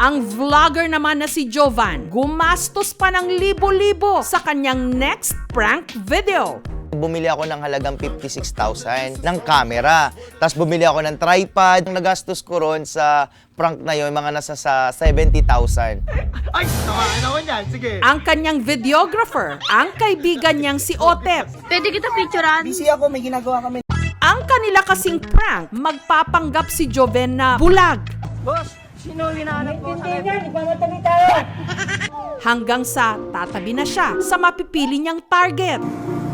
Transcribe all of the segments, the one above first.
Ang vlogger naman na si Jovan, gumastos pa ng libo-libo sa kanyang next prank video. Bumili ako ng halagang 56,000 ng camera. Tapos bumili ako ng tripod. Ang nagastos ko ron sa prank na yun, mga nasa sa 70,000. Ay, tama naman yan. Sige. Ang kanyang videographer, ang kaibigan niyang si Otep. Pwede kita picturean? Busy ako, may ginagawa kami. Ang kanila kasing prank, magpapanggap si Joven na bulag. Boss, sino hinahanap ko? Hanggang sa tatabi na siya sa mapipili niyang target.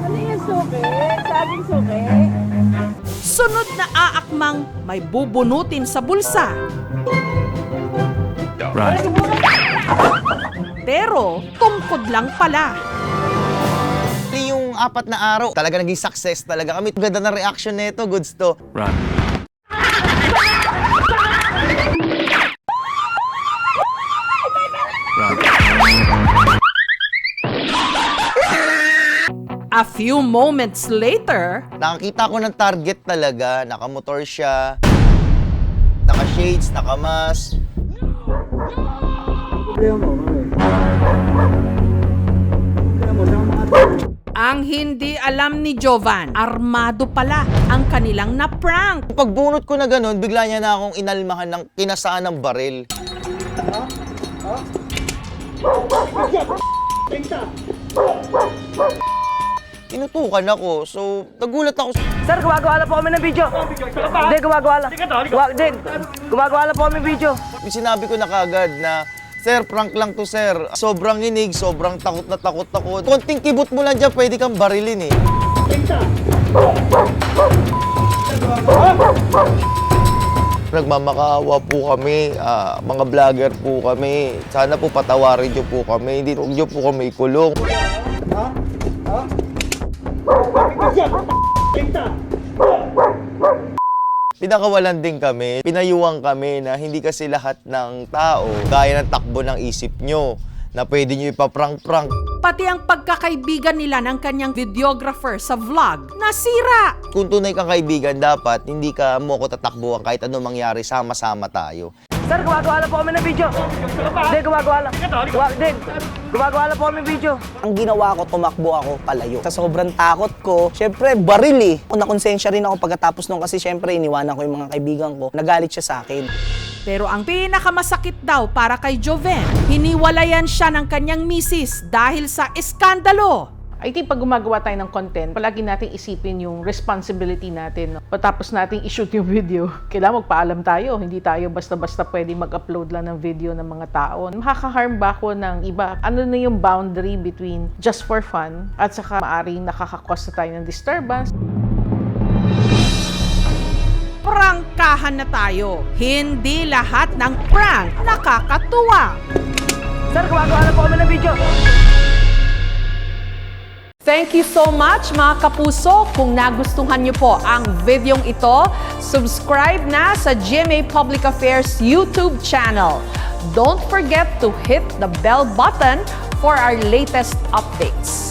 Ano yung suki? Sabing suki? Sunod na aakmang may bubunutin sa bulsa. Pero tungkod lang pala. Yung 4 na araw, talaga naging success talaga kami. Ganda na reaction nito, goods to. A few moments later, Nakakita ko ng target talaga. Nakamotor siya. Naka-shades, naka-mask. ang hindi alam ni Jovan, armado pala ang kanilang na-prank. Pagbunot ko na ganun, bigla niya na akong inalmahan ng kinasaan ng baril. Tinutukan ako, so nagulat ako. Sir, gumagawa lang po kami ng video. Hindi, gumagawa lang. Gumagawa lang po kami ng video. Sinabi ko na kagad na, sir, prank lang to, sir. Sobrang inig, sobrang takot na takot ako. Konting kibot mo lang dyan, pwede kang barilin eh. Nagmamakaawa po kami, mga vlogger po kami. Sana po patawarin niyo po kami, hindi niyo po kami ikulong. Pinakawalan din kami, pinayuhan kami na hindi kasi lahat ng tao gaya ng takbo ng isip nyo na pwede nyo ipaprank-prank. Pati ang pagkakaibigan nila ng kanyang videographer sa vlog, nasira. Kung tunay kang kaibigan, dapat hindi ka mo ko tatakbuhan kahit anong mangyari, sama-sama tayo. Sir, gumagawa lang po kami ng video. Hindi, gumagawa lang. Gumagawa lang po kami ng video. Ang ginawa ko, tumakbo ako palayo. Sa sobrang takot ko, syempre baril eh. Nakonsensya rin ako pagkatapos nung kasi syempre iniwanan ko yung mga kaibigan ko. Nagalit siya sa akin. Pero ang pinakamasakit daw para kay Joven, hiniwalayan siya ng kanyang misis dahil sa eskandalo. I think pag gumagawa tayo ng content, palagi natin isipin yung responsibility natin. Patapos natin i-shoot yung video, kailangan magpaalam tayo. Hindi tayo basta-basta pwede mag-upload lang ng video ng mga tao. Makaka-harm ba ako ng iba? Ano na yung boundary between just for fun at saka maaaring nakaka-cause na tayo ng disturbance? Prangkahan na tayo. Hindi lahat ng prank nakakatuwa. Sir, gumagawa lang po kami ng video. Thank you so much mga kapuso. Kung nagustuhan niyo po ang videong ito, subscribe na sa GMA Public Affairs YouTube channel. Don't forget to hit the bell button for our latest updates.